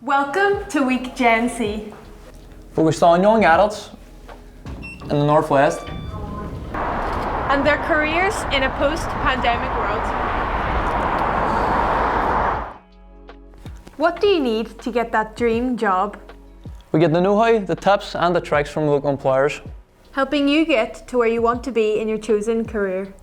Welcome to Week Gen C. Focused on young adults in the Northwest And their careers in a post-pandemic world. What do you need to get that dream job? We get the know-how, the tips and the tricks from local employers. Helping you get to where you want to be in your chosen career.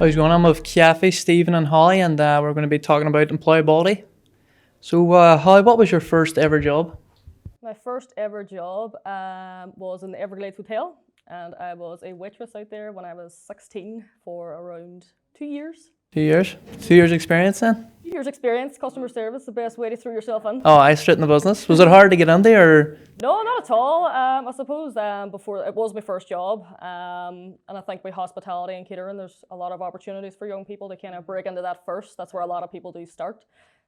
How's it going? I'm with Cathy, Stephen and Holly, and we're going to be talking about employability. So Holly, what was your first ever job? My first ever job was in the Everglades Hotel, and I was a waitress out there when I was 16 for around 2 years. 2 years? 2 years experience then? 2 years experience, customer service, the best way to throw yourself in. Oh, I straight in the business. Was it hard to get into or? No, not at all. I suppose before it was my first job, and I think with hospitality and catering, there's a lot of opportunities for young people to kind of break into that first. That's where a lot of people do start.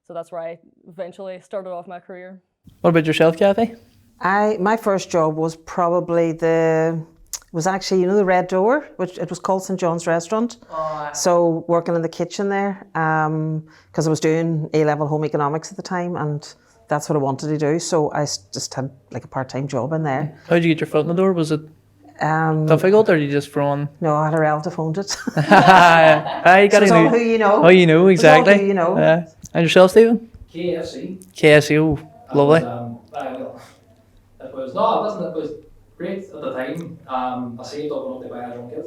So that's where I eventually started off my career. What about yourself, Cathy? My first job was probably the Red Door, which it was called St. John's Restaurant. So working in the kitchen there, because I was doing A-level home economics at the time, and that's what I wanted to do. So I just had like a part-time job in there. How did you get your foot in the door? Was it difficult, or did you just throw on? No, I had a relative owned it. You gotta it's know. all who you know. Oh, you know, exactly. It's all who you know. And yourself, Stephen? KFC. KFC, oh, lovely. It was great at the time. I saved up enough to buy a junket.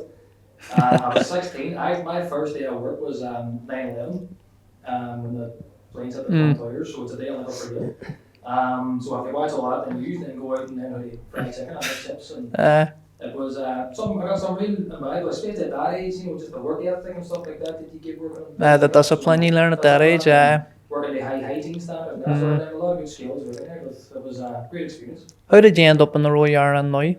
I was 16. My first day of work was 9/11 when the planes hit the Twin Towers, so it's a day I'll never forget. So if you watch all that and you then go out and then have fried chicken and chips, and it was I got some real invaluable, especially at that age, just the work ethic and stuff like that you keep working on. The discipline you learn at that age, working the high hygiene standard and that sort of thing. A lot of good skills were in there. It was a great experience. How did you end up in the role you are in now?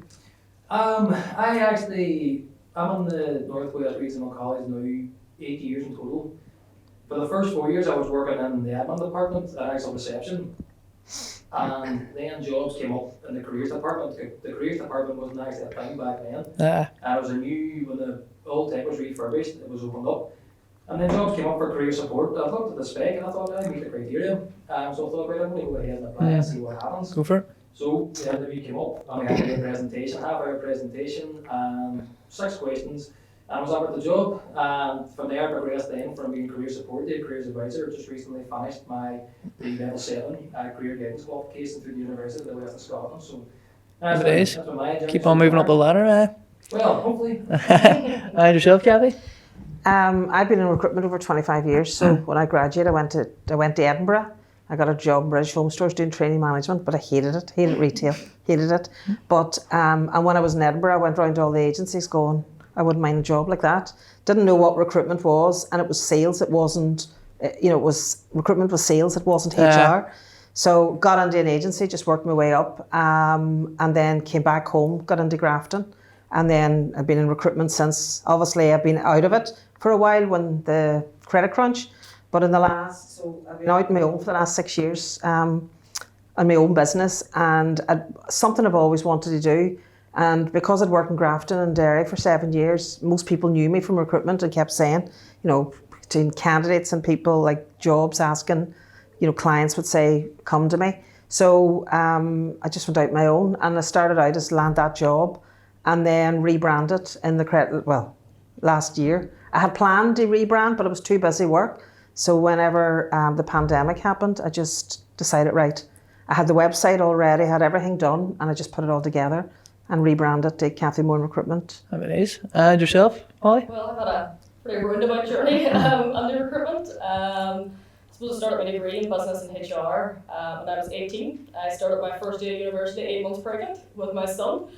I'm in the Northwest Regional College now 8 years in total. For the first 4 years I was working in the admin department at actual reception. And then jobs came up in the careers department. The careers department wasn't actually a thing back then. And it was when the old tech was refurbished, it was opened up. And then jobs came up for career support. I looked at the spec and I thought I meet the criteria. So I thought, right, I'm going to go ahead and apply and see what happens. Go for it. So the interview came up and we had to do a presentation, half-hour presentation, and 6 questions. And I was offered the job. And from there I progressed then from being career support to careers advisor. Just recently finished my level 7 career guidance qualification through the University of the West of Scotland. So that's my journey. Keep on moving up the ladder, Well, hopefully. And yourself, Cathy? I've been in recruitment over 25 years. So when I graduated, I went to Edinburgh. I got a job in British Home Stores doing training management, but I hated it. Hated retail. Hated it. But and when I was in Edinburgh, I went round to all the agencies going, I wouldn't mind a job like that. Didn't know what recruitment was, and it was sales. It wasn't, recruitment was sales. It wasn't HR. So got into an agency, just worked my way up, and then came back home, got into Grafton, and then I've been in recruitment since. Obviously, I've been out of it for a while when the credit crunch, but I've been out on my own for the last 6 years, on my own business, and something I've always wanted to do. And because I'd worked in Grafton and Derry for 7 years, most people knew me from recruitment and kept saying, between candidates and people like jobs asking, clients would say, come to me. So I just went out my own and I started out as land that job and then rebranded in last year. I had planned to rebrand, but it was too busy work. So whenever the pandemic happened, I just decided, right, I had the website already, had everything done, and I just put it all together and rebranded to Cathy Moran Recruitment. Happy days. And yourself, Holly? Well, I've had a pretty roundabout journey under recruitment. I suppose I started my degree in business and HR when I was 18. I started my first day at university 8 months pregnant with my son.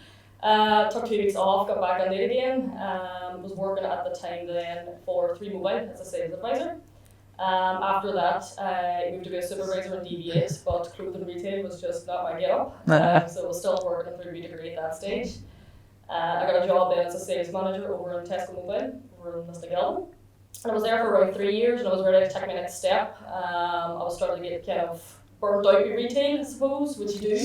Took 2 weeks off, got back on it again. Was working at the time then for 3 Mobile as a sales advisor. After that, I moved to be a supervisor in DB8, but clothing retail was just not my get-up. So I was still working through my degree at that stage. I got a job then as a sales manager over in Tesco Mobile, over in Lisnagelvin. And I was there for around 3 years and I was ready to take my next step. I was starting to get kind of burnt out with retail, I suppose, which you do.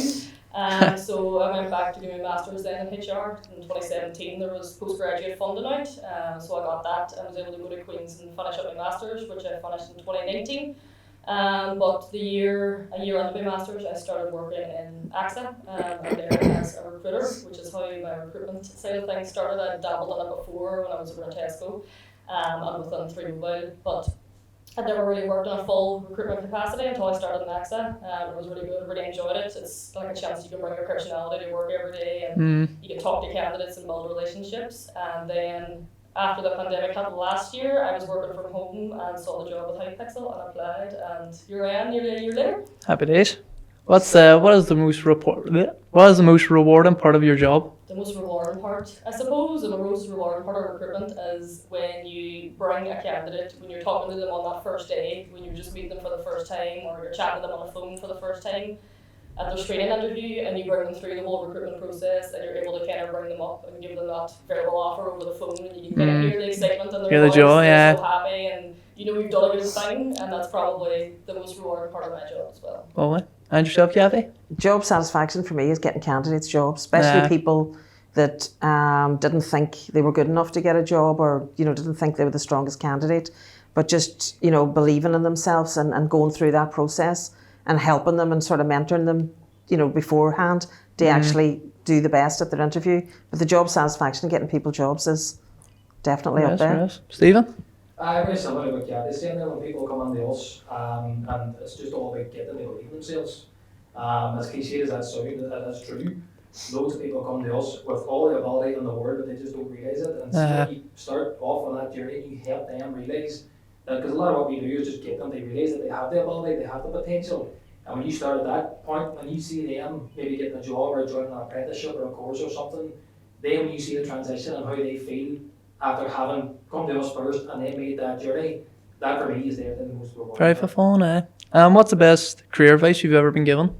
So I went back to do my master's then in HR. In 2017 there was postgraduate funding out, so I got that and was able to go to Queen's and finish up my master's, which I finished in 2019. But a year into my master's, I started working in AXA and there as a recruiter, which is how my recruitment side of things started. I dabbled in it before when I was over in Tesco and within 3Mobile, but I'd never really worked in a full recruitment capacity until I started in AXA. It was really good, really enjoyed it. It's like a chance you can bring your personality to work every day and you can talk to candidates and build relationships. And then after the pandemic happened last year, I was working from home and saw the job with Hypixel and applied, and here I am nearly a year later. Happy days. What is the most rewarding part of your job? The most rewarding part, I suppose, and the most rewarding part of recruitment is when you bring a candidate, when you're talking to them on that first day, when you're just meeting them for the first time, or you're chatting to them on the phone for the first time at their screening interview, and you bring them through the whole recruitment process, and you're able to kind of bring them up and give them that verbal offer over the phone, and you can kind of hear the excitement in their Hear the voice, joy, they're yeah. so happy, and you know you've done a good thing, and that's probably the most rewarding part of my job as well. Lovely. And yourself, Cathy? Job satisfaction for me is getting candidates jobs, especially people that didn't think they were good enough to get a job, or didn't think they were the strongest candidate, but just believing in themselves and going through that process and helping them and sort of mentoring them beforehand to actually do the best at their interview. But the job satisfaction of getting people jobs is definitely up there. Yes. Stephen? Very similar to what Cathy's saying there. When people come on to us, and it's just all about getting them to believe in themselves. As cliche as that sounds, that's true. Loads of people come to us with all the ability in the world, but they just don't realise it. And so you start off on that journey, you help them realise that, because a lot of what we do is just get them to realise that they have the ability, they have the potential. And when you start at that point, when you see them maybe getting a job or joining an apprenticeship or a course or something, then when you see the transition and how they feel after having come to us first and they made that journey, that for me is definitely the most rewarding. Very fulfilling, what's the best career advice you've ever been given?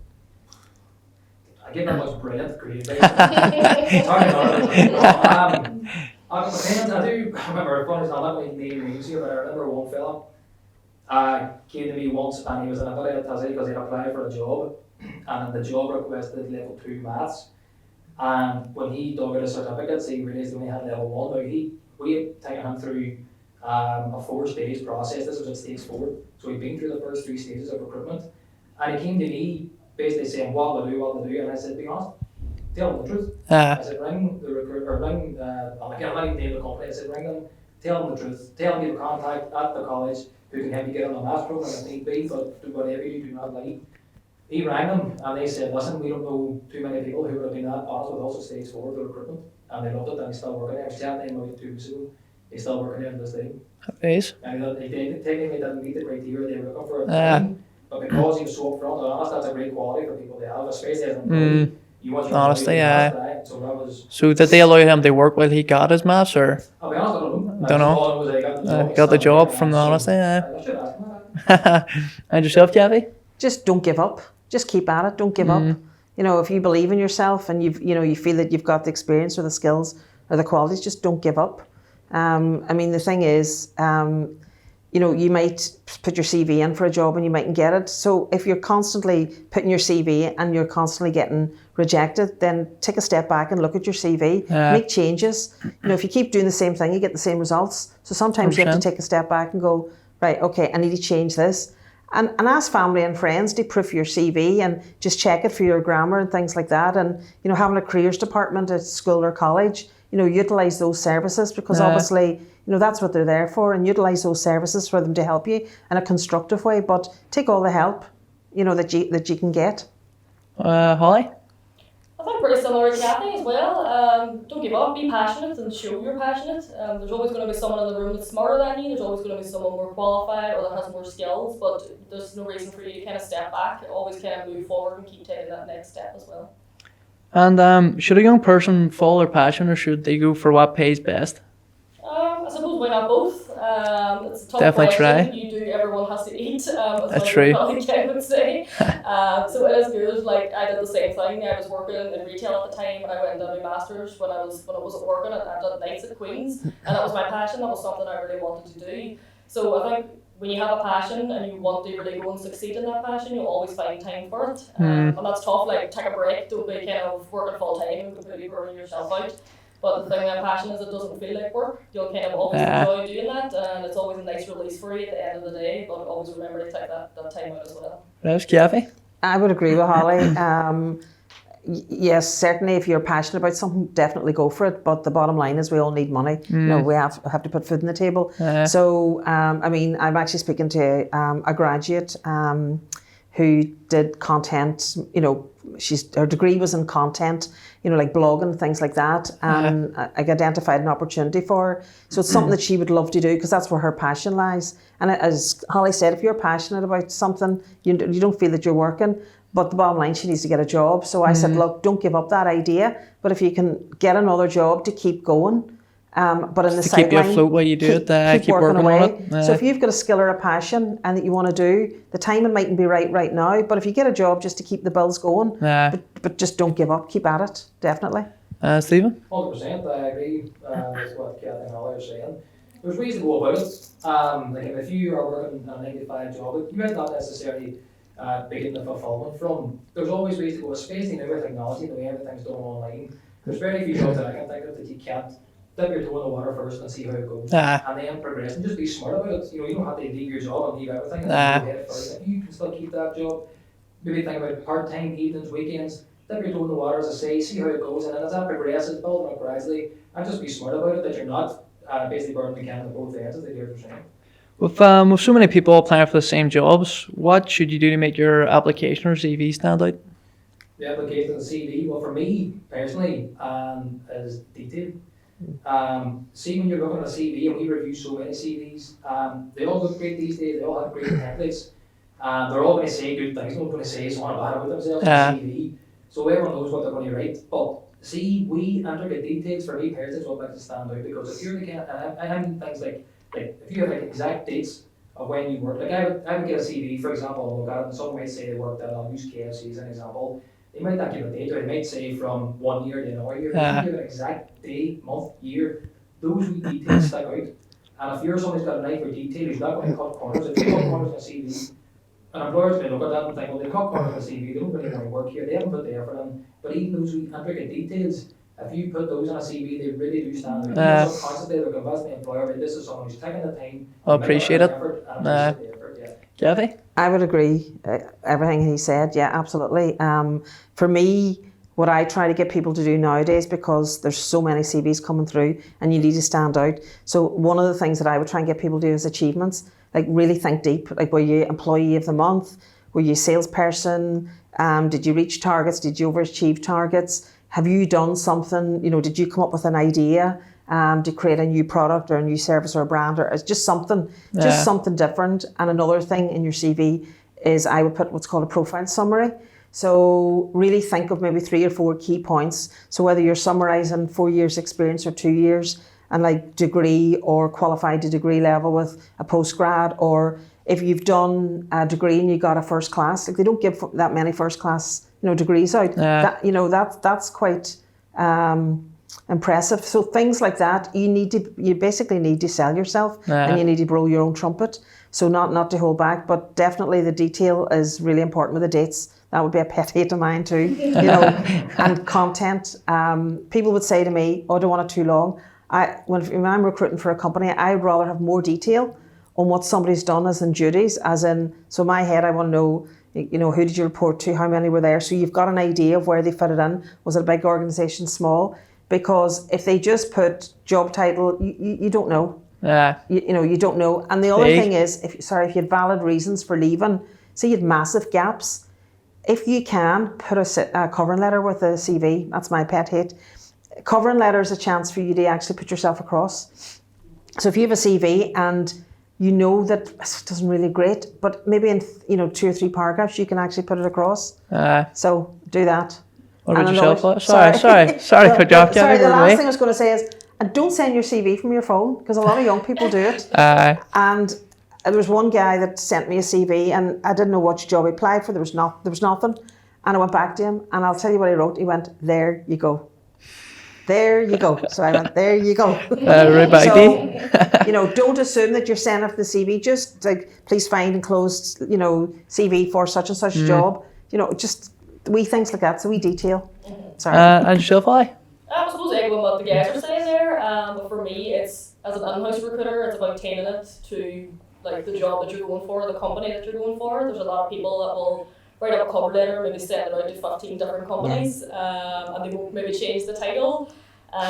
I give that much brilliant career advice. It's hard to know. I do remember, funny enough, I'm not going to name names here, but I remember one fella came to me once and he was in a bit of a tizzy because he'd applied for a job, and the job requested level 2 maths. And when he dug out his certificates, he realised he only had level 1. Now we had taken him through a 4-stage process. This was at stage 4, so he'd been through the first 3 stages of recruitment, and he came to me basically saying what to do, and I said, be honest, tell them the truth. I said, ring the recruiter, or ring, I can't even name the company. I said, ring them, tell them the truth, tell them you have a contact at the college who can help you get on the maths program if need be, but do whatever you do not like. He rang them and they said, listen, we don't know too many people who would have been that honest with us at stage 4 of the recruitment, and they loved it, and he's still working there. I was chatting to him about 2 weeks ago. He's still working there to this day. Nice. And he technically didn't meet the criteria they were looking for at the time, but because he was so upfront and honest, that's a great quality for people to have, especially as an employee. You want your Honesty, so that was. So did they allow him to work while he got his maths, or? I'll be honest, I don't know. Don't know. All I was I got the job. Got the job from the honesty, I should ask him that. And yourself, Cathy? Just don't give up. Just keep at it. Don't give up. If you believe in yourself and you feel that you've got the experience or the skills or the qualities, just don't give up. The thing is, you might put your CV in for a job and you mightn't get it. So if you're constantly putting your CV and you're constantly getting rejected, then take a step back and look at your CV, make changes. If you keep doing the same thing, you get the same results. So sometimes 100%. You have to take a step back and go, right, okay, I need to change this. And ask family and friends to proof your CV and just check it for your grammar and things like that. And, having a careers department at school or college, utilise those services, because obviously, that's what they're there for, and utilise those services for them to help you in a constructive way. But take all the help, that you can get. Holly? I think pretty similar to Cathy as well. Don't give up, be passionate and show you're passionate. There's always going to be someone in the room that's smarter than you, there's always going to be someone more qualified or that has more skills, but there's no reason for you to kind of step back. Always kind of move forward and keep taking that next step as well. And should a young person follow their passion, or should they go for what pays best? I suppose why not both? It's a tough Definitely question. try. You do, everyone has to eat. That's true. I would say. So it is good. Like I did the same thing. I was working in retail at the time, and I went and did my masters when I wasn't working. I did nights at Queen's, and that was my passion. That was something I really wanted to do. So I think when you have a passion and you want to really go and succeed in that passion, you'll always find time for it. And that's tough, like take a break, don't be kind of working full time and completely burning yourself out. But the thing with passion is it doesn't feel like work. You'll kind of always enjoy doing that, and it's always a nice release for you at the end of the day, but always remember to take that time out as well. That's Kathy. I would agree with Holly. Yes, certainly if you're passionate about something, definitely go for it. But the bottom line is we all need money. You know, we have to put food on the table. So, I mean, I'm actually speaking to a graduate who did content, you know, her degree was in content, you know, like blogging, things like that. And I identified an opportunity for her. So it's something that she would love to do because that's where her passion lies. And as Holly said, if you're passionate about something, you don't feel that you're working. But the bottom line, she needs to get a job. So I said, look, don't give up that idea. But if you can get another job to keep going, but in the sideline, keep you afloat while you do it, keep working away. on it. So if you've got a skill or a passion and that you want to do, the timing mightn't be right now. But if you get a job just to keep the bills going, but just don't give up, keep at it, definitely. Stephen? 100%, I agree with what Cathy and Holly are saying. There's ways to go about it. Like if you are working a 9 to 5 job, you might not necessarily be getting the fulfillment from. There's always ways to go, especially now with technology, the way everything's done online. There's very few jobs that I can think of that you can't dip your toe in the water first and see how it goes, and then progress and just be smart about it. You know, you don't have to leave your job and leave everything and go ahead first. If you can still keep that job, maybe think about part-time, evenings, weekends, dip your toe in the water, as I say, see how it goes, and then as that progresses, build it up gradually, and just be smart about it, that you're not basically burning the candle at both ends, as they do saying. With so many people applying for the same jobs, what should you do to make your application or CV stand out? The application and the CV, well, for me personally, is detailed. See, when you're looking at a CV, and we review so many CVs, they all look great these days, they all have great templates. They're all going to say good things, they're not going to say something bad about themselves in the CV. So everyone knows what they're going to write. But see, we intricate details, for me personally, is what makes it stand out. Because if you're the kind, and I mean things like if you have like exact dates of when you work, like I would get a CV, for example, I'll look at it, and someone might say they worked at, I'll use KFC as an example. They might not give a date, or they might say from 1 year to another year. If you give an exact day, month, year, those wee details stick out. And if you're somebody's got an eye for detail, he's not going to cut corners. If you cut corners in a CV, an employer's going to look at that and think, well, they cut corners in a CV, they don't really want to work here, they haven't put the effort in. But even those wee intricate details, if you put those on a CV, they really do stand out. Subconsciously, they're convincing the employer that this is someone who's taking the time. I appreciate it. Kathy? I would agree. Everything he said, yeah, absolutely. For me, what I try to get people to do nowadays, because there's so many CVs coming through and you need to stand out. So one of the things that I would try and get people to do is achievements. Like really think deep. Like, were you employee of the month? Were you salesperson? Did you reach targets? Did you overachieve targets? Have you done something? You know, did you come up with an idea to create a new product or a new service or a brand, or it's just something different? And another thing in your CV is I would put what's called a profile summary. So really think of maybe 3 or 4 key points. So whether you're summarising 4 years experience or 2 years, and like degree or qualified to degree level with a postgrad, or if you've done a degree and you got a first class, like they don't give that many first class, you know, degrees out. That, you know, that's quite impressive. So things like that, you basically need to sell yourself, and you need to blow your own trumpet. So not to hold back, but definitely the detail is really important with the dates. That would be a pet hate of mine too, you know. And content. People would say to me, "Oh, I don't want it too long." When I'm recruiting for a company, I'd rather have more detail on what somebody's done as in duties, as in, so in my head, I want to know, you know, who did you report to, how many were there, so you've got an idea of where they fit it in. Was it a big organisation, small? Because if they just put job title, you don't know. You know, you don't know. And the other thing is, if you had valid reasons for leaving, say you had massive gaps, if you can put a covering letter with a CV, that's my pet hate. Covering letter is a chance for you to actually put yourself across. So if you have a CV and you know that it doesn't really great, but maybe in 2 or 3 paragraphs you can actually put it across. So do that. What about yourself? Sorry, cut you off, Sorry, the last thing I was going to say is, and don't send your CV from your phone, because a lot of young people do it. And there was one guy that sent me a CV, and I didn't know which job he applied for. There was nothing, and I went back to him, and I'll tell you what he wrote. He went, "There you go." There you go. So I went, there you go. Right back to you. So, don't assume that you're sending off the CV. Just like, please find and close, CV for such and such job. Just wee things like that. So we detail. Sorry. And yourself, I? I suppose echoing what the guys are saying there, but for me, it's as an in-house recruiter, it's about tailoring it to like the job that you're going for, the company that you're going for. There's a lot of people that will write up a cover letter, maybe send it out to 15 different companies, and they won't maybe change the title.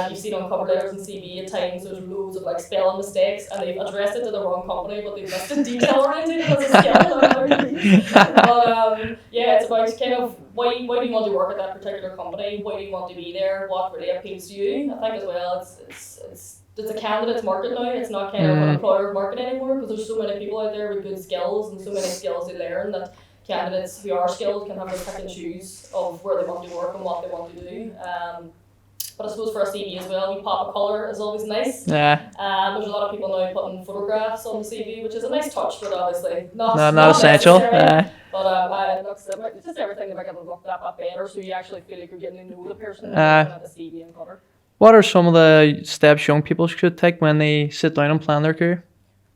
You've seen on cover letters and CV at times there's loads of like spelling mistakes, and they've addressed it to the wrong company, but they've missed it detail oriented as a skill. But yeah, it's about kind of why do you want to work at that particular company? Why do you want to be there? What really appeals to you? I think as well, it's a candidate's market now. It's not kind of an employer market anymore, because there's so many people out there with good skills and so many skills they learn that candidates who are skilled can have their pick and choose of where they want to work and what they want to do. But I suppose for a CV as well, we pop a colour is always nice. Yeah. There's a lot of people now putting photographs on the CV, which is a nice touch, but obviously not essential. But it's just everything to make it look that bit better, so you actually feel like you're getting to know the person looking at the CV and cover. What are some of the steps young people should take when they sit down and plan their career?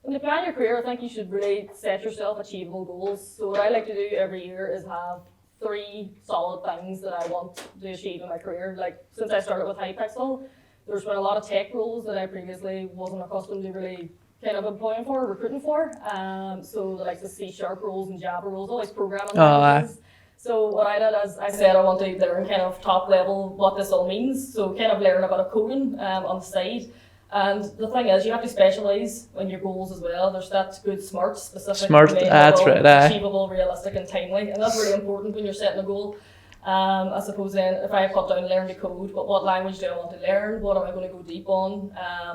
When you plan your career, I think you should really set yourself achievable goals. So what I like to do every year is have 3 solid things that I want to achieve in my career. Like since I started with Hypixel, there's been a lot of tech roles that I previously wasn't accustomed to really kind of employing for, recruiting for. So like the C# roles and Java roles, all these programming languages. So what I did is I said I want to learn kind of top level what this all means. So kind of learn a bit of coding on the side. And the thing is, you have to specialise in your goals as well. There's that good SMART, specific, achievable, realistic and timely. And that's really important when you're setting a goal. I suppose then if I put down learn to code, but what language do I want to learn? What am I going to go deep on?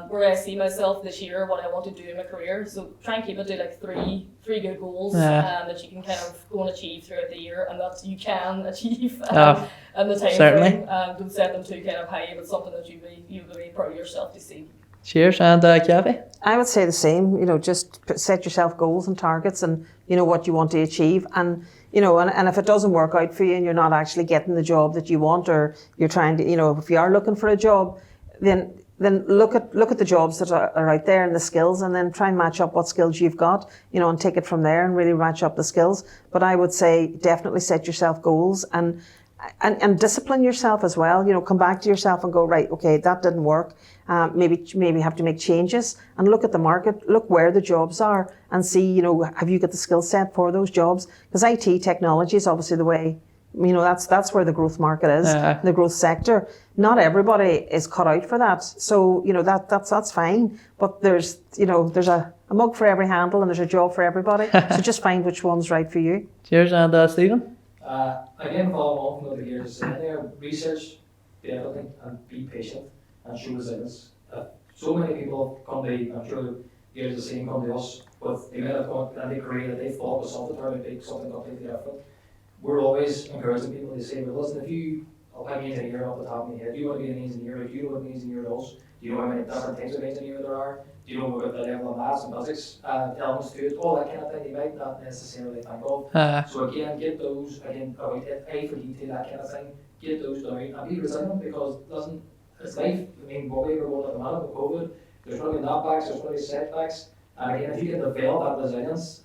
Where I see myself this year, what I want to do in my career. So try and keep it to like three good goals that you can kind of go and achieve throughout the year, and that you can achieve in the time frame. Don't set them too kind of high, but something that you'll be proud of yourself to see. Cheers. And Cathy? I would say the same. Just set yourself goals and targets, and what you want to achieve, and and if it doesn't work out for you and you're not actually getting the job that you want, or you're trying to, if you are looking for a job, then look at the jobs that are out there and the skills, and then try and match up what skills you've got, and take it from there and really match up the skills. But I would say definitely set yourself goals and discipline yourself as well. Come back to yourself and go, right, okay, that didn't work. Maybe have to make changes, and look at the market, look where the jobs are, and see, have you got the skill set for those jobs? Because IT technology is obviously the way, that's where the growth market is, the growth sector. Not everybody is cut out for that. So, that's fine. But there's a mug for every handle, and there's a job for everybody. So just find which one's right for you. Cheers. And Stephen? Again, following on from what the gears are saying there, research the everything and be patient and show resilience. So many people come to, I'm sure the gears are saying, come to us with the amount of content and the career that they thought was something to make something completely different. We're always encouraging people to say, well, listen, I'll pick an engineer off the top of my head. Do you want to be an engineer? Do you know what an engineer does? Do you know how many different types of engineer there are? Do you know about the level of maths and physics elements to it? All that kind of thing you might not necessarily think of. So again, get those, about A for detail, that kind of thing, get those down and be resilient, because listen, it's life. What we were going at the moment with COVID, there's going to be knockbacks, there's going to be setbacks. And again, if you can develop that resilience,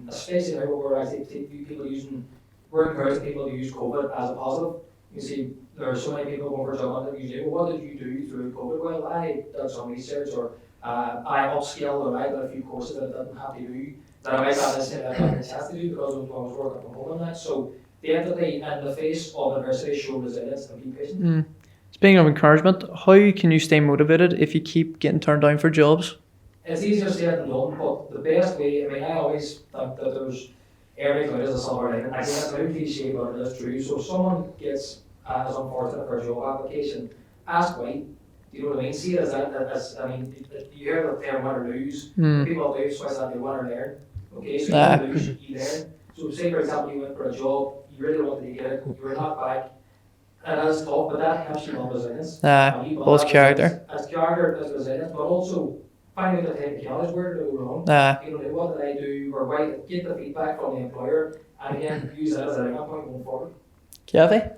especially now we're actually we're encouraging people to use COVID as a positive. You see, there are so many people going for job interviews. You say, well, what did you do through COVID? Well, I did some research, or I upskilled, or I did a few courses that I didn't have to do, that I might not necessarily have a chance to do because I was working from home on that. So definitely, in the face of adversity, show resilience and be patient. Speaking of encouragement, how can you stay motivated if you keep getting turned down for jobs? It's easier said than done, but the best way, I always think that there's every cloud is a silver lining. Again, it's a very cliche, but it is true. So if someone gets as unfortunate for a job application, ask why. Do you know what I mean? See it as you hear the term win or lose. People do Swiss that they win or learn. Okay, so you lose, you learn. So say for example you went for a job, you really wanted to get it, you were not back. It is tough, but that helps you build resilience. Both character. As character, as resilience, but also find out the technicalities, where did I go wrong? What did I do, or why? Get the feedback from the employer, and again, use that as a learning point going forward. Cathy?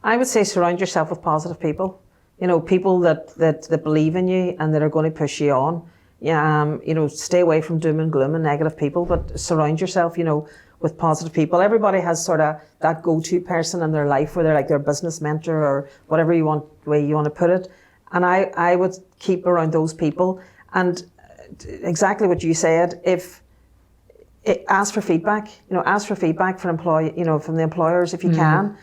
I would say surround yourself with positive people. You know, people that believe in you and that are going to push you on. You know, stay away from doom and gloom and negative people, but surround yourself, you know, with positive people. Everybody has sort of that go-to person in their life where they're like their business mentor or whatever way you want to put it. And I would keep around those people. And exactly what you said, ask for feedback. You know, ask for feedback from the employers if you can.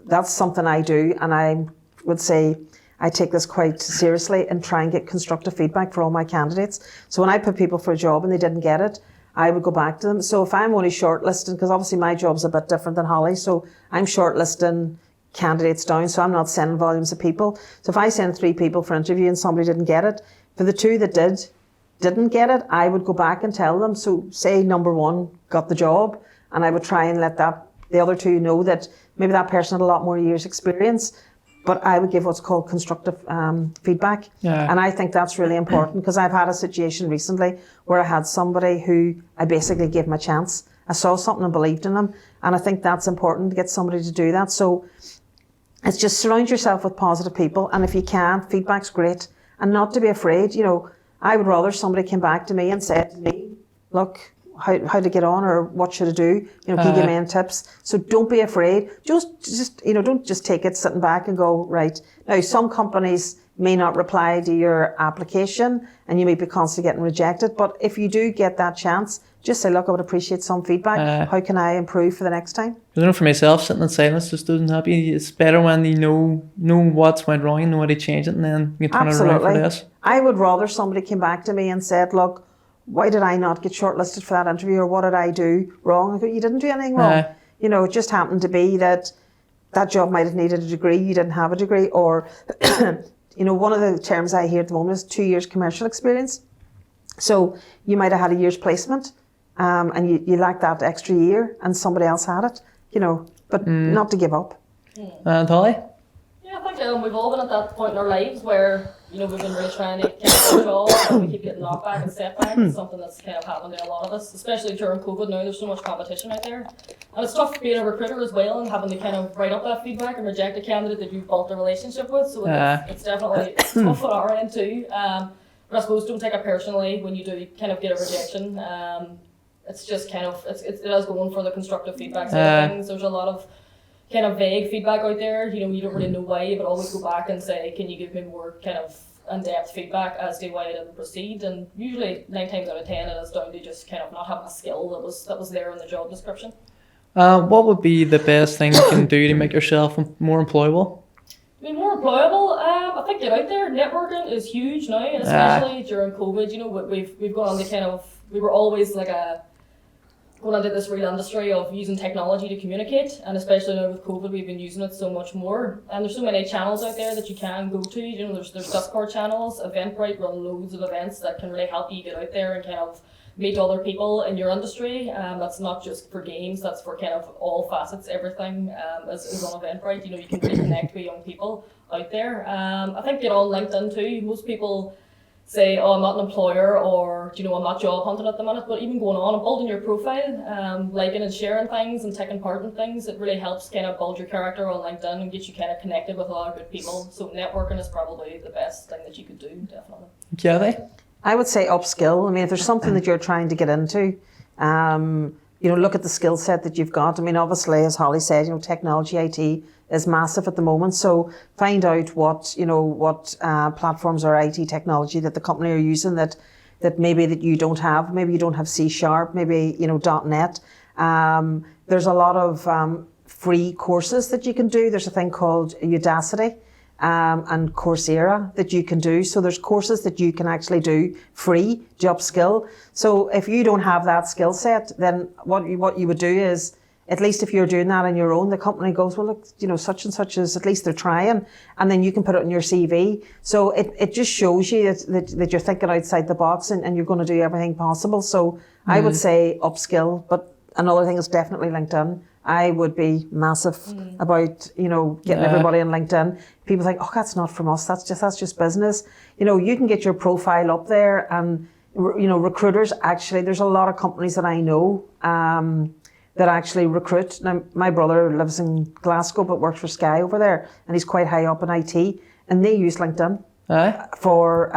That's something I do, and I would say I take this quite seriously and try and get constructive feedback for all my candidates. So when I put people for a job and they didn't get it, I would go back to them. So if I'm only shortlisting, because obviously my job's a bit different than Holly, so I'm shortlisting candidates down, so I'm not sending volumes of people. So if I send 3 people for interview and somebody didn't get it, for the 2 that didn't get it, I would go back and tell them. So say number 1 got the job, and I would try and let the other 2 know that maybe that person had a lot more years experience, but I would give what's called constructive feedback. Yeah. And I think that's really important, because I've had a situation recently where I had somebody who I basically gave them a chance. I saw something and believed in them, and I think that's important to get somebody to do that. So it's just surround yourself with positive people, and if you can, feedback's great, and not to be afraid. You know, I would rather somebody came back to me and said to me, look, how to get on, or what should I do? You know, can you give me any tips? So don't be afraid. Just you know, don't just take it sitting back and go, right. Now, some companies may not reply to your application and you may be constantly getting rejected. But if you do get that chance, just say, look, I would appreciate some feedback. How can I improve for the next time? I know for myself, sitting in silence just doesn't help you. It's better when you know what's went wrong and know how to change it, and then you turn it around for this. I would rather somebody came back to me and said, look, why did I not get shortlisted for that interview, or what did I do wrong? I go, you didn't do anything wrong. You know, it just happened to be that job might have needed a degree, you didn't have a degree, or, you know, one of the terms I hear at the moment is 2 years commercial experience. So you might have had a year's placement, and you lacked that extra year, and somebody else had it, you know, but not to give up. And Holly? Yeah, I think we've all been at that point in our lives where, you know, we've been really trying to get a job, and we keep getting knocked back and setback. It's something that's kind of happened to a lot of us, especially during COVID now. There's so much competition out there. And it's tough being a recruiter as well and having to kind of write up that feedback and reject a candidate that you've built a relationship with. So it's definitely tough on our end too. But I suppose don't take it personally when you do kind of get a rejection. It's just kind of, it is going for the constructive feedback side of things. There's a lot of kind of vague feedback out there, you know, you don't really know why, but always go back and say, can you give me more kind of in-depth feedback as to why I didn't proceed? And usually 9 times out of 10 it is down to just kind of not having a skill that was there in the job description. What would be the best thing you can do to make yourself more employable? I mean, more employable, I think get out there. Networking is huge now, and especially during COVID, you know, we've gone on the kind of, we were always like going into this real industry of using technology to communicate, and especially now with COVID, we've been using it so much more. And there's so many channels out there that you can go to. You know, there's Discord channels. Eventbrite run loads of events that can really help you get out there and kind of meet other people in your industry. That's not just for games. That's for kind of all facets. Everything is on Eventbrite. You know, you can really connect with young people out there. I think get on LinkedIn too. Most people say, oh, I'm not an employer, or, you know, I'm not job hunting at the minute, but even going on and building your profile, liking and sharing things and taking part in things, it really helps kind of build your character on LinkedIn and get you kind of connected with a lot of good people. So networking is probably the best thing that you could do, definitely. Kathy? I would say upskill. I mean, if there's something that you're trying to get into, you know, look at the skill set that you've got. I mean, obviously, as Holly said, you know, technology, IT is massive at the moment. So find out what platforms or IT technology that the company are using that maybe that you don't have. Maybe you don't have C#, maybe, you know, .NET. There's a lot of free courses that you can do. There's a thing called Udacity and Coursera that you can do. So there's courses that you can actually do free to upskill. So if you don't have that skill set, then what you would do is, at least if you're doing that on your own, the company goes, well, look, you know, such and such is, at least they're trying, and then you can put it on your CV. So it just shows you that you're thinking outside the box and you're going to do everything possible. So I would say upskill, but another thing is definitely LinkedIn. I would be massive about, you know, getting everybody on LinkedIn. People think, oh, that's not from us. That's just business. You know, you can get your profile up there, and, you know, recruiters, actually, there's a lot of companies that I know, that actually recruit. Now, my brother lives in Glasgow but works for Sky over there, and he's quite high up in IT, and they use LinkedIn for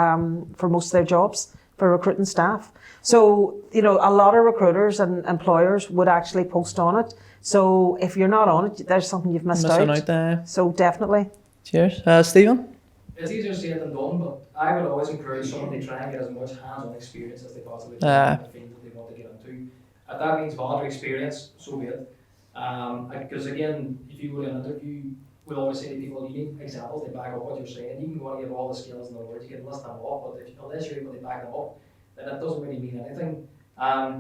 most of their jobs, for recruiting staff. So, you know, a lot of recruiters and employers would actually post on it. So if you're not on it, there's something you've missed out. So definitely. Cheers. Stephen? It's easier said than done, but I would always encourage someone to try and get as much hands-on experience as they possibly can in the field that they want to get into. If that means voluntary experience, so be it. Because again, if you go to an interview, we'll always say to people, you need examples to back up what you're saying. You can go and give all the skills in the world, you can list them off, but unless you're able to back them up, then it doesn't really mean anything.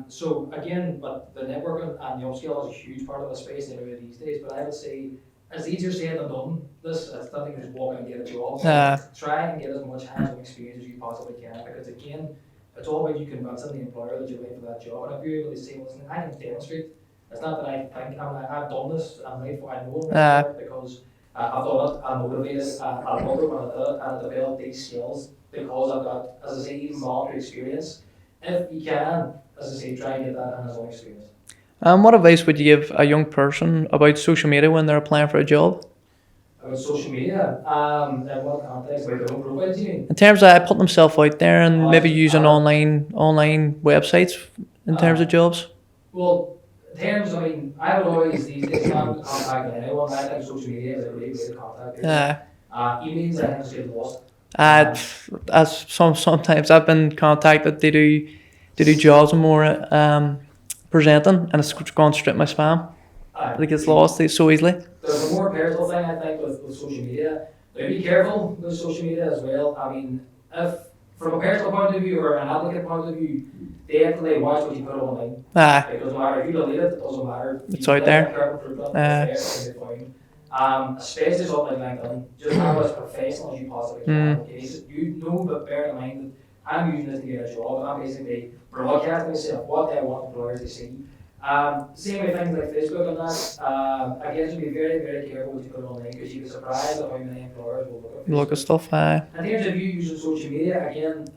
So again, but the networking and the upskill is a huge part of the space anyway these days, but I would say it's easier said than done. It's nothing to just walk out and get a job. Try and get as much hands-on experience as you possibly can, because again, it's all about you convincing the employer that you're right for that job. And if you're able to say, listen, I can demonstrate. It's not that I think I've done this, I'm right for, I know I'm right for it because I've done it, I'm motivated, I love it when I did it, and I developed these skills because I've got, as I say, even voluntary experience. If you can, as I say, try and get that hands-on experience. What advice would you give a young person about social media when they're applying for a job? About social media, in what context, about their own profiles, you mean? In terms of putting themselves out there and maybe using online websites in terms of jobs? Well, in terms, I mean, I would always these days not contact anyone. I think social media is a great way to contact people. Emails, I think, just get lost. As sometimes I've been contacted, they do jobs and more presenting, and it's gone straight in my spam. It gets lost so easily. There's a more personal thing, I think, with social media. Now, be careful with social media as well. I mean, if from a personal point of view or an applicant point of view, definitely watch what you put online. Because no matter if you delete it, it doesn't matter. It's out there. Especially something like LinkedIn. Just have it as professional as you possibly can. Okay? So you know, but bear in mind that I'm using this to get a job. I'm basically broadcasting myself what I want employers to see. Same with things like Facebook and that. Again, to be very, very careful what you put online, because you'd be surprised at how many employers will look at stuff. In terms of you using social media, again,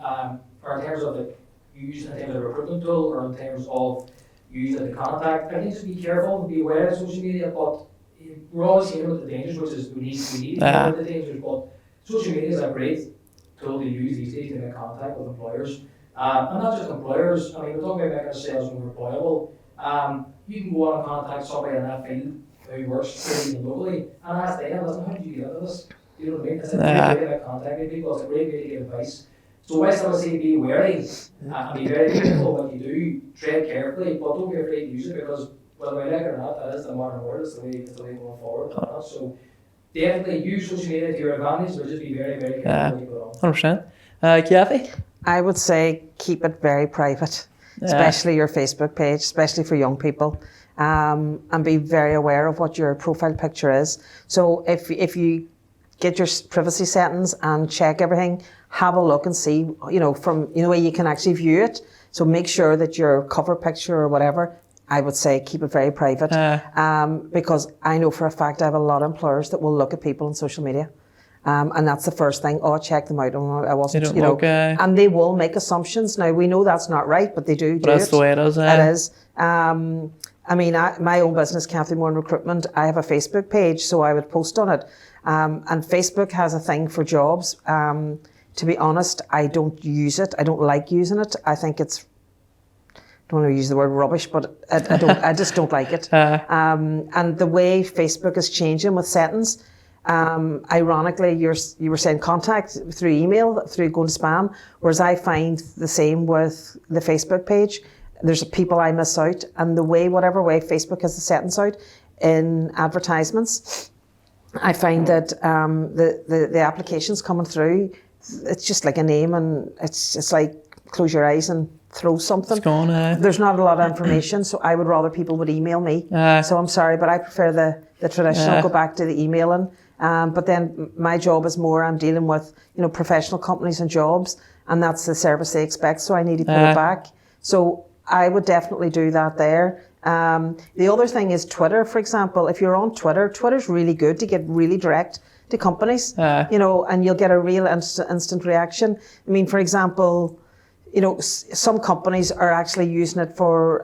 or in terms of the use in terms of a recruitment tool, or in terms of using the contact, again, just be careful and be aware of social media. But we're always hearing about the dangers, which is we need to hear about the dangers. But social media is a great tool to use these days to make contact with employers. And not just employers. I mean, we're talking about making ourselves more employable. You can go on and contact somebody in that field who works pretty locally and ask them, listen, how did you get into this? You know what I mean? It's a great way to make contact with people. It's a great way to give advice. So I still say be wary and be very careful what you do. Tread carefully, but don't be afraid to use it, because whether we like it or not, that is the modern world. It's the way going forward. So definitely use social media to your advantage, but just be very, very careful what you put on. 100%. Kathy? I would say keep it very private. Especially your Facebook page, especially for young people, and be very aware of what your profile picture is. So if you get your privacy settings and check everything, have a look and see, from way you can actually view it. So make sure that your cover picture or whatever, I would say keep it very private, because I know for a fact I have a lot of employers that will look at people on social media. And that's the first thing. Oh, check them out. Oh, I wasn't, and they will make assumptions. Now, we know that's not right, but they do. But that's the way it is. It is. I mean, my own business, Cathy Moran Recruitment, I have a Facebook page, so I would post on it. And Facebook has a thing for jobs. To be honest, I don't use it. I don't like using it. I think it's, I don't want to use the word rubbish, but I just don't like it. And the way Facebook is changing with settings, ironically, you were saying contact through email, through going to spam, whereas I find the same with the Facebook page. There's people I miss out, and whatever way Facebook has the settings out in advertisements, I find that the applications coming through, it's just like a name, and it's like close your eyes and throw something. It's gone, There's not a lot of information, so I would rather people would email me. So I'm sorry, but I prefer the traditional, go back to the emailing. But then my job is more, I'm dealing with, professional companies and jobs, and that's the service they expect, so I need to pull it back. So I would definitely do that there. The other thing is Twitter, for example. If you're on Twitter, Twitter's really good to get really direct to companies, and you'll get a real instant reaction. I mean, for example, some companies are actually using it for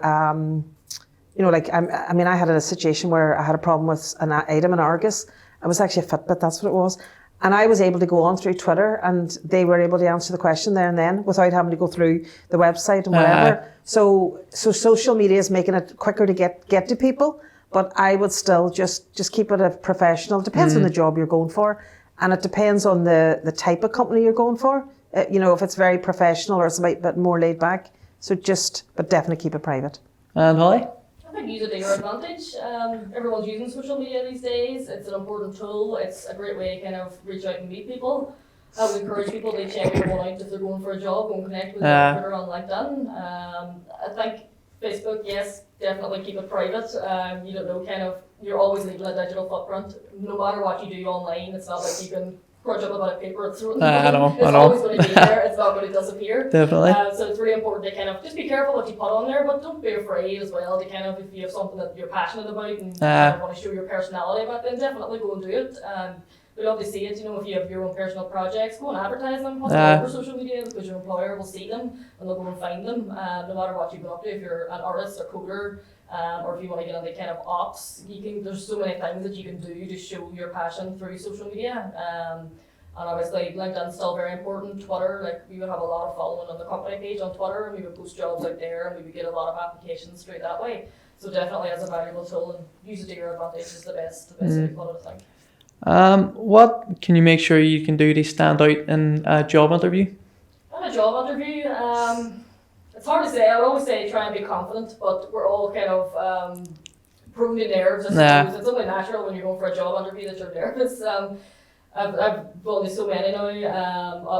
You know, like I mean, I had a situation where I had a problem with an item in Argus. It was actually a Fitbit, that's what it was. And I was able to go on through Twitter, and they were able to answer the question there and then without having to go through the website and whatever. So social media is making it quicker to get to people, but I would still just keep it a professional. It depends on the job you're going for, and it depends on the type of company you're going for. You know, if it's very professional or it's a bit more laid back. So but definitely keep it private. And Holly? I think use it to your advantage. Everyone's using social media these days. It's an important tool. It's a great way to kind of reach out and meet people. I would encourage people to check everyone out if they're going for a job, go and connect with a recruiter on LinkedIn. I think Facebook, yes, definitely keep it private. You don't know, kind of, you're always leaving a digital footprint. No matter what you do online, it's not like you can crunch up about a paper and throw it in the bin. It's always going to be there. It's not going to disappear. Definitely. So it's really important to kind of just be careful what you put on there, but don't be afraid as well to kind of, if you have something that you're passionate about and kind of want to show your personality about, then definitely go and do it. We love to see it. You know, if you have your own personal projects, go and advertise them. Put them over social media because your employer will see them and they'll go and find them. No matter what you've been up to, if you're an artist or coder, or if you want to get into kind of ops, there's so many things that you can do to show your passion through social media. And obviously LinkedIn's still very important. Twitter, like we would have a lot of following on the company page on Twitter, and we would post jobs out there, and we would get a lot of applications straight that way. So definitely as a valuable tool, and use it to your advantage is the best way to put it, I think. What can you make sure you can do to stand out in a job interview? In a job interview, it's hard to say. I would always say try and be confident, but we're all kind of prone to nerves, I suppose. It's only natural when you're going for a job interview that you're nervous. I've done so many now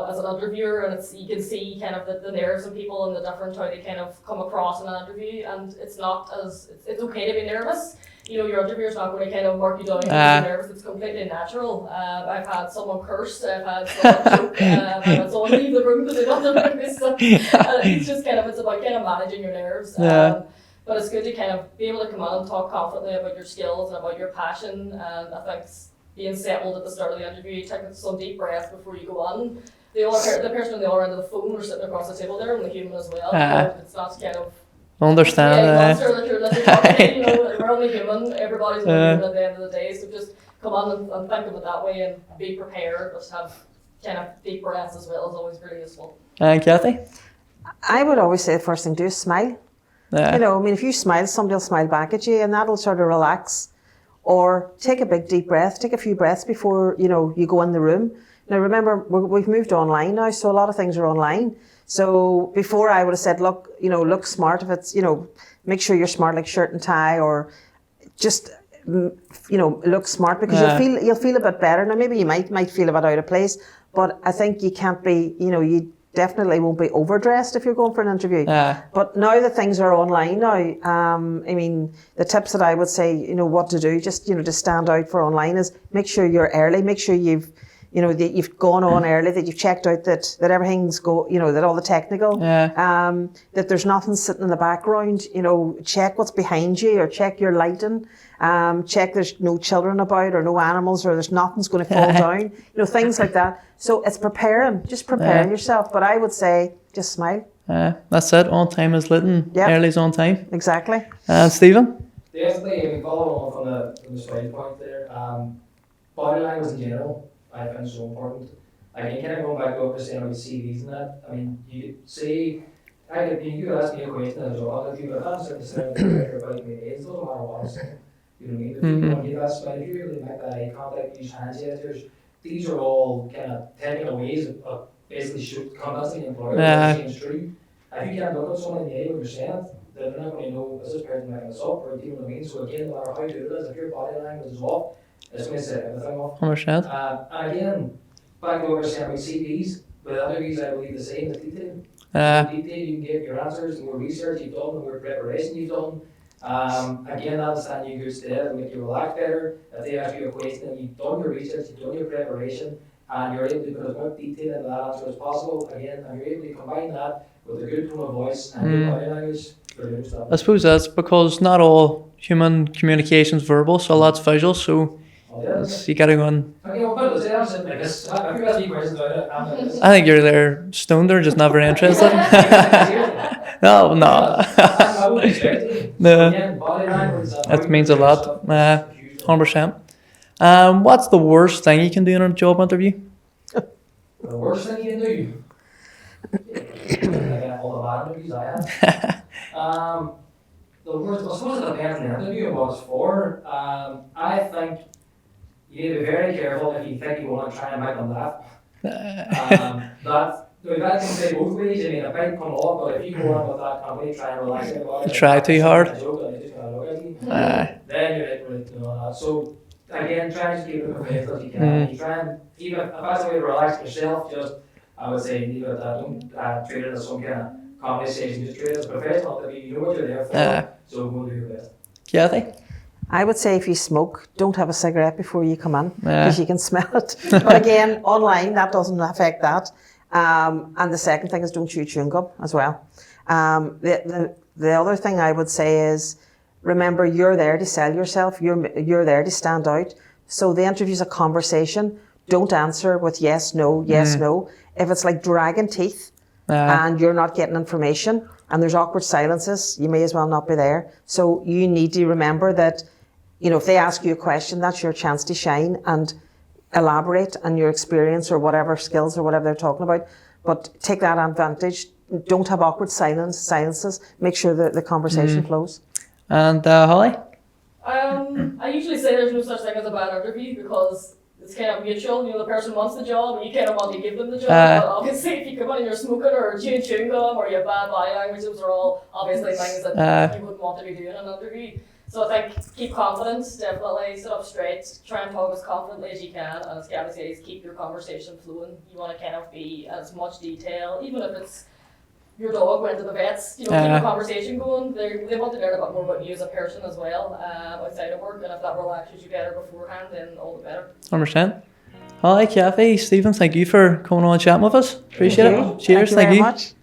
as an interviewer, and you can see kind of the nerves of people and the different how they kind of come across in an interview, and it's okay to be nervous. You know, your interviewer's not going to kind of mark you down if you're nervous. It's completely natural. I've had someone curse, I've had someone joke, I've had someone leave the room because they got nervous. So, it's about kind of managing your nerves. But it's good to kind of be able to come on and talk confidently about your skills and about your passion, and I think being settled at the start of the interview, taking some deep breaths before you go on. The person on the other end of the phone or sitting across the table there, and the human as well. It's not kind of understand monster that you're talking to. You know, we're only human. Everybody's only human at the end of the day. So just come on and think of it that way and be prepared. But have kind of deep breaths as well is always really useful. And Cathy? I would always say the first thing to do is smile. You know, I mean, if you smile, somebody will smile back at you, and that'll sort of relax. Or take a big deep breath, take a few breaths before, you know, you go in the room. Now remember, we've moved online now, so a lot of things are online. So before I would have said, look smart. If it's, you know, make sure you're smart, like shirt and tie, or just, you know, look smart, because you'll feel a bit better. Now maybe you might feel a bit out of place, but I think you can't be, you know, you definitely won't be overdressed if you're going for an interview. But now that things are online now, I mean, the tips that I would say, you know, what to do, just, you know, to stand out for online is make sure you're early, make sure that you've gone on early, that you've checked out that everything's that all the technical, that there's nothing sitting in the background, you know, check what's behind you, or check your lighting, check there's no children about or no animals, or there's nothing's going to fall down, you know, things like that. So it's preparing yourself. But I would say just smile. That's it. On time is lit and early's on time. Exactly. Stephen? Definitely, we follow on from the smile point there. Body language in general, I find so important. Again, kind of going back to what we're saying about CVs and that. I mean, you say, you could ask me a question as well. If you could answer the same about me, it doesn't matter what I'm saying. You know what I mean? If you want to give that smile, if you really make that eye contact, use hand gestures, these are all kind of technical ways of basically convincing the employer that it's true. If you can't look at someone in the eye when you're saying it, then they're not going to know, is this person making this up, or do you know what I mean? So again, no matter how good it is, if your body language is off, it's going to set everything off. 100%. And again, back to what we were saying about CVs, with interviews, I believe the same with detail. Detail, you can get your answers, the more research you've done, the more preparation you've done. Again, that'll stand you in good stead and make you relax better. If they ask you a question and you've done your research, you've done your preparation, and you're able to put as much detail into that answer as possible, again, and you're able to combine that with a good tone of voice and good body language, brilliant stuff. I suppose that's because not all human communication is verbal, so a lot's visual, so Oh, yeah. You gotta go and Okay, well, put it this way, I'm sitting like this. If you ask me questions about it, I'm like this. I think you're there stoned or just not very interested. No, no. I wouldn't expect it. No. So again, body language, That means a lot. 100%. What's the worst thing you can do in a job interview? The worst thing you can do? Like all the bad interviews I had. The worst, I suppose it depends on the interview and what it's for. I think you need to be very careful if you think you want to try and make them laugh. That can say both ways. I mean, it might come off, but if you go on with that company, try and relax it about it. Try too hard. A joke and they just gonna look at you. Aye. Then you're like, really doing that. So again, try and just keep it professional as you can. You try and, even if that's a way to relax yourself, just, I would say, leave it at that. Don't treat it as some kind of conversation. Just treat it as professional. You know what you're there for. So go do your best. Kathy? I would say if you smoke, don't have a cigarette before you come in because you can smell it. But again, online, that doesn't affect that. And the second thing is don't chew chewing gum as well. The other thing I would say is, remember, you're there to sell yourself. You're there to stand out. So the interview's a conversation. Don't answer with yes, no, yes, no. If it's like dragging teeth and you're not getting information and there's awkward silences, you may as well not be there. So you need to remember that, you know, if they ask you a question, that's your chance to shine and elaborate on your experience or whatever skills or whatever they're talking about. But take that advantage. Don't have awkward silences. Make sure that the conversation flows. And Holly? I usually say there's no such thing as a bad interview because it's kind of mutual. You know, the person wants the job and you kind of want to give them the job. But obviously, if you come in and you're smoking or chewing gum or you have bad body language, those are all obviously things that you wouldn't want to be doing in an interview. So I think keep confidence, definitely sit up straight, try and talk as confidently as you can, and as Gabby says, keep your conversation flowing. You want to kind of be as much detail, even if it's your dog went to the vets, you know, keep the conversation going. They want to learn a bit more about you as a person as well, outside of work, and if that relaxes you better beforehand, then all the better. 100%. Holly, Kathy, Stephen, thank you for coming on and chatting with us. Appreciate it. Cheers, Thank you very much.